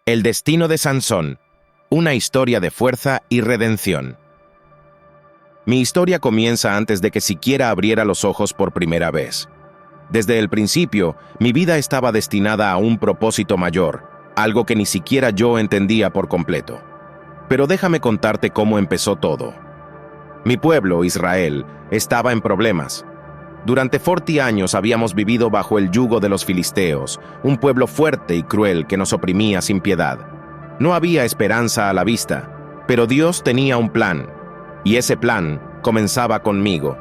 El destino de Sansón, una historia de fuerza y redención. Mi historia comienza antes de que siquiera abriera los ojos por primera vez. Desde el principio, mi vida estaba destinada a un propósito mayor, algo que ni siquiera yo entendía por completo. Pero déjame contarte cómo empezó todo. Mi pueblo, Israel, estaba en problemas. Durante 40 años habíamos vivido bajo el yugo de los filisteos, un pueblo fuerte y cruel que nos oprimía sin piedad. No había esperanza a la vista, pero Dios tenía un plan, y ese plan comenzaba conmigo.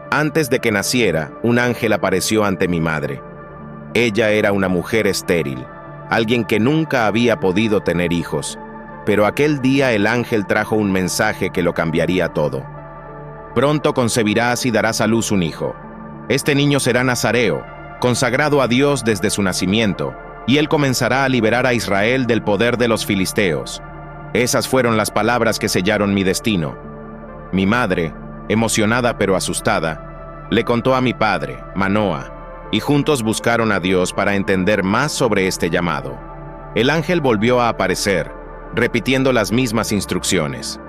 Antes de que naciera, un ángel apareció ante mi madre. Ella era una mujer estéril, alguien que nunca había podido tener hijos, pero aquel día el ángel trajo un mensaje que lo cambiaría todo. Pronto concebirás y darás a luz un hijo. Este niño será nazareo, consagrado a Dios desde su nacimiento, y él comenzará a liberar a Israel del poder de los filisteos. Esas fueron las palabras que sellaron mi destino. Mi madre, emocionada pero asustada, le contó a mi padre, Manoa, y juntos buscaron a Dios para entender más sobre este llamado. El ángel volvió a aparecer, repitiendo las mismas instrucciones.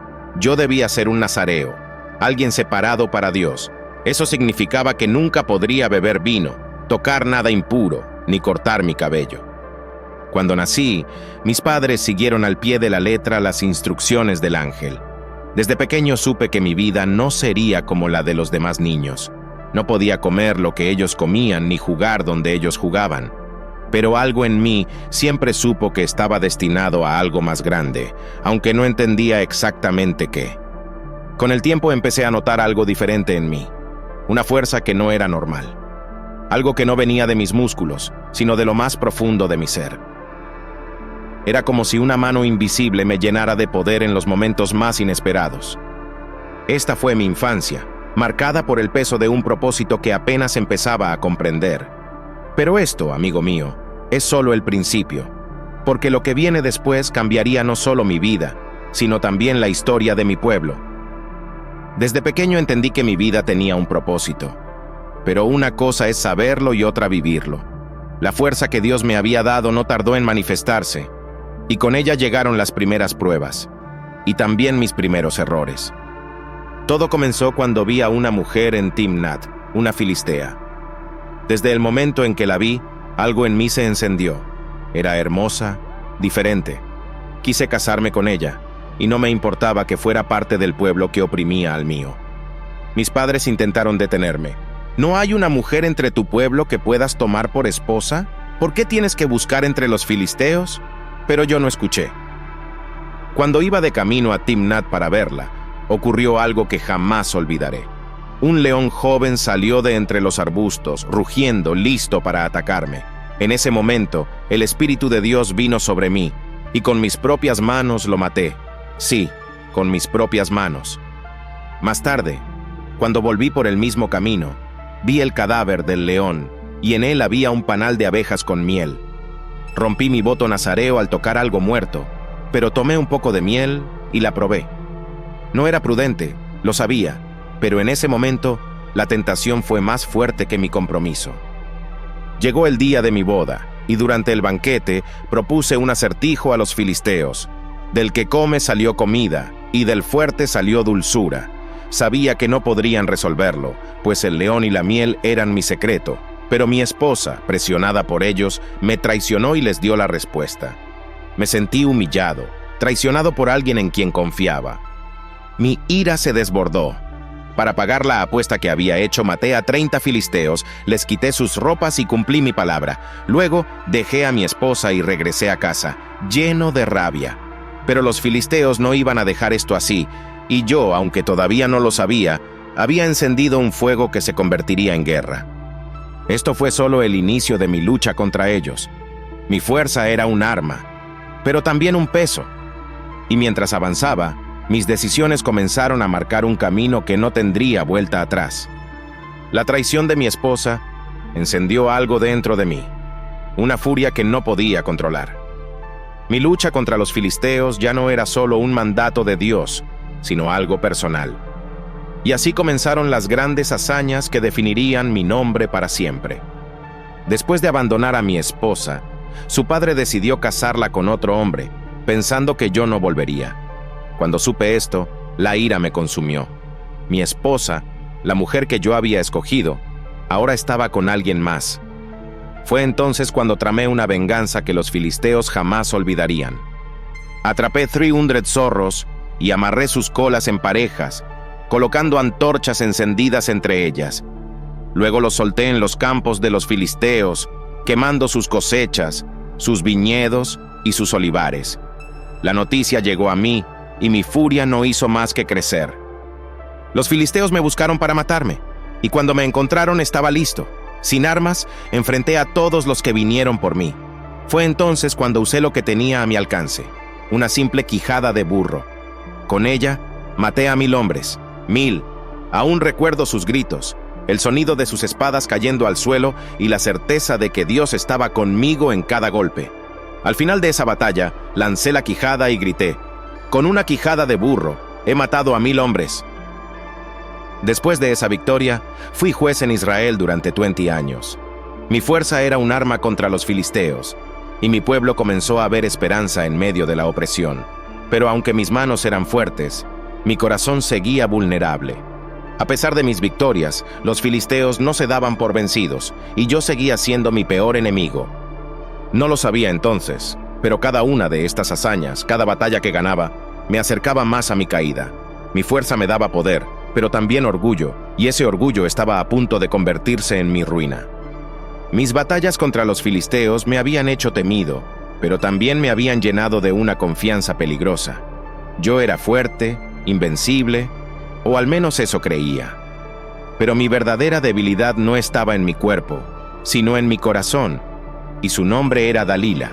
Yo debía ser un nazareo, alguien separado para Dios. Eso significaba que nunca podría beber vino, tocar nada impuro, ni cortar mi cabello. Cuando nací, mis padres siguieron al pie de la letra las instrucciones del ángel. Desde pequeño supe que mi vida no sería como la de los demás niños. No podía comer lo que ellos comían ni jugar donde ellos jugaban. Pero algo en mí siempre supo que estaba destinado a algo más grande, aunque no entendía exactamente qué. Con el tiempo empecé a notar algo diferente en mí. Una fuerza que no era normal. Algo que no venía de mis músculos, sino de lo más profundo de mi ser. Era como si una mano invisible me llenara de poder en los momentos más inesperados. Esta fue mi infancia, marcada por el peso de un propósito que apenas empezaba a comprender. Pero esto, amigo mío, es solo el principio, porque lo que viene después cambiaría no solo mi vida, sino también la historia de mi pueblo. Desde pequeño entendí que mi vida tenía un propósito, pero una cosa es saberlo y otra vivirlo. La fuerza que Dios me había dado no tardó en manifestarse, y con ella llegaron las primeras pruebas, y también mis primeros errores. Todo comenzó cuando vi a una mujer en Timnat, una filistea. Desde el momento en que la vi, algo en mí se encendió. Era hermosa, diferente. Quise casarme con ella, y no me importaba que fuera parte del pueblo que oprimía al mío. Mis padres intentaron detenerme. ¿No hay una mujer entre tu pueblo que puedas tomar por esposa? ¿Por qué tienes que buscar entre los filisteos? Pero yo no escuché. Cuando iba de camino a Timnat para verla, ocurrió algo que jamás olvidaré. Un león joven salió de entre los arbustos, rugiendo, listo para atacarme. En ese momento, el Espíritu de Dios vino sobre mí, y con mis propias manos lo maté. Sí, con mis propias manos. Más tarde, cuando volví por el mismo camino, vi el cadáver del león, y en él había un panal de abejas con miel. Rompí mi voto nazareo al tocar algo muerto, pero tomé un poco de miel y la probé. No era prudente, lo sabía, pero en ese momento, la tentación fue más fuerte que mi compromiso. Llegó el día de mi boda, y durante el banquete propuse un acertijo a los filisteos. Del que come salió comida, y del fuerte salió dulzura. Sabía que no podrían resolverlo, pues el león y la miel eran mi secreto, pero mi esposa, presionada por ellos, me traicionó y les dio la respuesta. Me sentí humillado, traicionado por alguien en quien confiaba. Mi ira se desbordó. Para pagar la apuesta que había hecho, maté a 30 filisteos, les quité sus ropas y cumplí mi palabra. Luego, dejé a mi esposa y regresé a casa, lleno de rabia. Pero los filisteos no iban a dejar esto así, y yo, aunque todavía no lo sabía, había encendido un fuego que se convertiría en guerra. Esto fue solo el inicio de mi lucha contra ellos. Mi fuerza era un arma, pero también un peso. Y mientras avanzaba, mis decisiones comenzaron a marcar un camino que no tendría vuelta atrás. La traición de mi esposa encendió algo dentro de mí, una furia que no podía controlar. Mi lucha contra los filisteos ya no era solo un mandato de Dios, sino algo personal. Y así comenzaron las grandes hazañas que definirían mi nombre para siempre. Después de abandonar a mi esposa, su padre decidió casarla con otro hombre, pensando que yo no volvería. Cuando supe esto, la ira me consumió. Mi esposa, la mujer que yo había escogido, ahora estaba con alguien más. Fue entonces cuando tramé una venganza que los filisteos jamás olvidarían. Atrapé 300 zorros y amarré sus colas en parejas, colocando antorchas encendidas entre ellas. Luego los solté en los campos de los filisteos, quemando sus cosechas, sus viñedos y sus olivares. La noticia llegó a mí y mi furia no hizo más que crecer. Los filisteos me buscaron para matarme, y cuando me encontraron estaba listo. Sin armas, enfrenté a todos los que vinieron por mí. Fue entonces cuando usé lo que tenía a mi alcance, una simple quijada de burro. Con ella, maté a 1000 hombres, 1000. Aún recuerdo sus gritos, el sonido de sus espadas cayendo al suelo y la certeza de que Dios estaba conmigo en cada golpe. Al final de esa batalla, lancé la quijada y grité: «Con una quijada de burro, he matado a 1000 hombres». Después de esa victoria, fui juez en Israel durante 20 años. Mi fuerza era un arma contra los filisteos, y mi pueblo comenzó a ver esperanza en medio de la opresión. Pero aunque mis manos eran fuertes, mi corazón seguía vulnerable. A pesar de mis victorias, los filisteos no se daban por vencidos, y yo seguía siendo mi peor enemigo. No lo sabía entonces, pero cada una de estas hazañas, cada batalla que ganaba, me acercaba más a mi caída. Mi fuerza me daba poder, pero también orgullo, y ese orgullo estaba a punto de convertirse en mi ruina. Mis batallas contra los filisteos me habían hecho temido, pero también me habían llenado de una confianza peligrosa. Yo era fuerte, invencible, o al menos eso creía. Pero mi verdadera debilidad no estaba en mi cuerpo, sino en mi corazón, y su nombre era Dalila.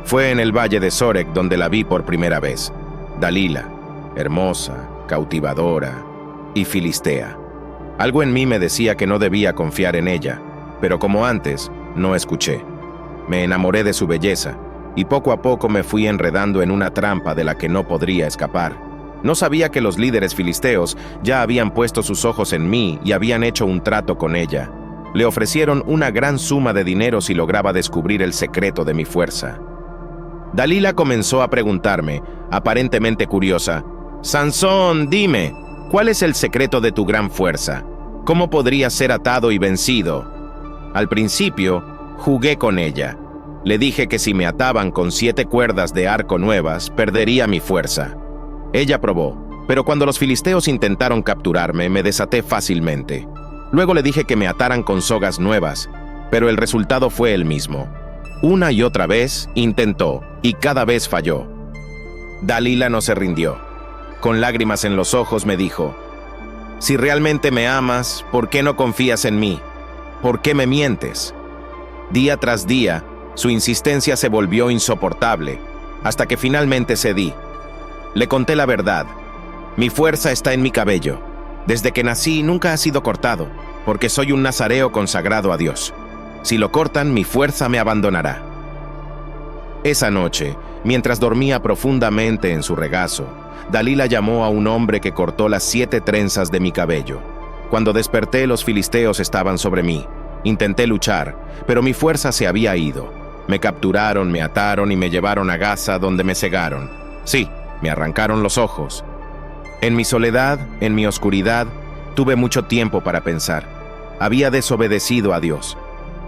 Fue en el valle de Sorek donde la vi por primera vez. Dalila, hermosa, cautivadora y filistea. Algo en mí me decía que no debía confiar en ella, pero como antes, no escuché. Me enamoré de su belleza, y poco a poco me fui enredando en una trampa de la que no podría escapar. No sabía que los líderes filisteos ya habían puesto sus ojos en mí y habían hecho un trato con ella. Le ofrecieron una gran suma de dinero si lograba descubrir el secreto de mi fuerza. Dalila comenzó a preguntarme, aparentemente curiosa: «Sansón, dime, ¿cuál es el secreto de tu gran fuerza? ¿Cómo podrías ser atado y vencido?» Al principio, jugué con ella. Le dije que si me ataban con 7 cuerdas de arco nuevas, perdería mi fuerza. Ella probó, pero cuando los filisteos intentaron capturarme, me desaté fácilmente. Luego le dije que me ataran con sogas nuevas, pero el resultado fue el mismo. Una y otra vez intentó, y cada vez falló. Dalila no se rindió. Con lágrimas en los ojos me dijo: «Si realmente me amas, ¿por qué no confías en mí? ¿Por qué me mientes?». Día tras día, su insistencia se volvió insoportable, hasta que finalmente cedí. Le conté la verdad. Mi fuerza está en mi cabello. Desde que nací nunca ha sido cortado, porque soy un nazareo consagrado a Dios. Si lo cortan, mi fuerza me abandonará. Esa noche, mientras dormía profundamente en su regazo, Dalila llamó a un hombre que cortó las 7 trenzas de mi cabello. Cuando desperté, los filisteos estaban sobre mí. Intenté luchar, pero mi fuerza se había ido. Me capturaron, me ataron y me llevaron a Gaza, donde me cegaron. Sí, me arrancaron los ojos. En mi soledad, en mi oscuridad, tuve mucho tiempo para pensar. Había desobedecido a Dios.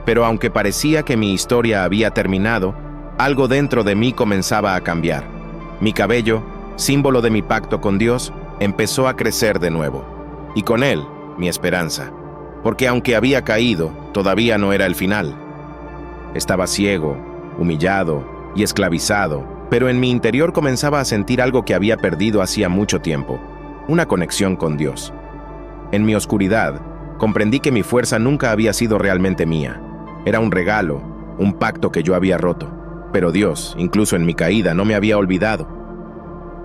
Pero aunque parecía que mi historia había terminado, algo dentro de mí comenzaba a cambiar. Mi cabello, símbolo de mi pacto con Dios, empezó a crecer de nuevo. Y con él, mi esperanza. Porque aunque había caído, todavía no era el final. Estaba ciego, humillado y esclavizado, pero en mi interior comenzaba a sentir algo que había perdido hacía mucho tiempo: una conexión con Dios. En mi oscuridad, comprendí que mi fuerza nunca había sido realmente mía. Era un regalo, un pacto que yo había roto. Pero Dios, incluso en mi caída, no me había olvidado.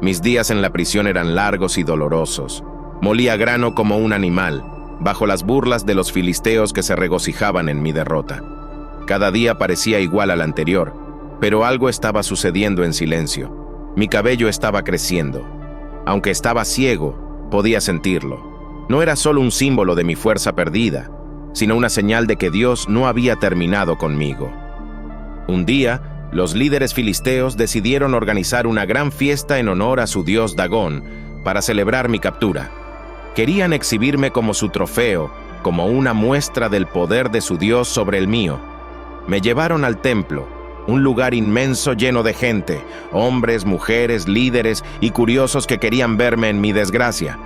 Mis días en la prisión eran largos y dolorosos. Molía grano como un animal, bajo las burlas de los filisteos que se regocijaban en mi derrota. Cada día parecía igual al anterior, pero algo estaba sucediendo en silencio. Mi cabello estaba creciendo. Aunque estaba ciego, podía sentirlo. No era solo un símbolo de mi fuerza perdida, sino una señal de que Dios no había terminado conmigo. Un día, los líderes filisteos decidieron organizar una gran fiesta en honor a su dios Dagón para celebrar mi captura. Querían exhibirme como su trofeo, como una muestra del poder de su dios sobre el mío. Me llevaron al templo, un lugar inmenso lleno de gente, hombres, mujeres, líderes y curiosos que querían verme en mi desgracia.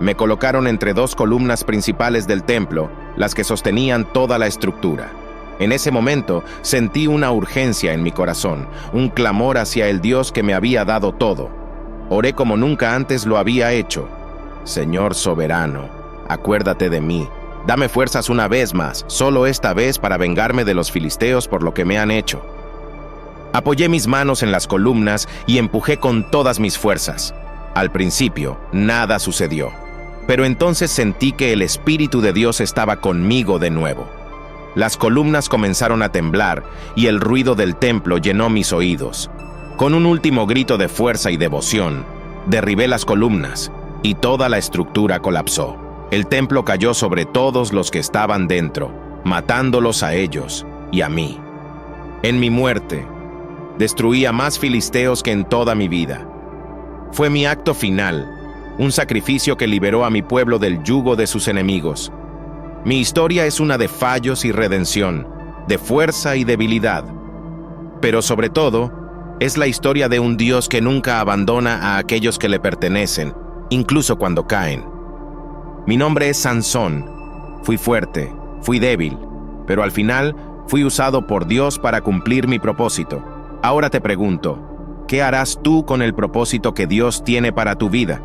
Me colocaron entre dos columnas principales del templo, las que sostenían toda la estructura. En ese momento sentí una urgencia en mi corazón, un clamor hacia el Dios que me había dado todo. Oré como nunca antes lo había hecho. Señor soberano, acuérdate de mí. Dame fuerzas una vez más, solo esta vez para vengarme de los filisteos por lo que me han hecho. Apoyé mis manos en las columnas y empujé con todas mis fuerzas. Al principio, nada sucedió. Pero entonces sentí que el Espíritu de Dios estaba conmigo de nuevo. Las columnas comenzaron a temblar y el ruido del templo llenó mis oídos. Con un último grito de fuerza y devoción, derribé las columnas y toda la estructura colapsó. El templo cayó sobre todos los que estaban dentro, matándolos a ellos y a mí. En mi muerte, destruí a más filisteos que en toda mi vida. Fue mi acto final, un sacrificio que liberó a mi pueblo del yugo de sus enemigos. Mi historia es una de fallos y redención, de fuerza y debilidad. Pero sobre todo, es la historia de un Dios que nunca abandona a aquellos que le pertenecen, incluso cuando caen. Mi nombre es Sansón. Fui fuerte, fui débil, pero al final fui usado por Dios para cumplir mi propósito. Ahora te pregunto, ¿qué harás tú con el propósito que Dios tiene para tu vida?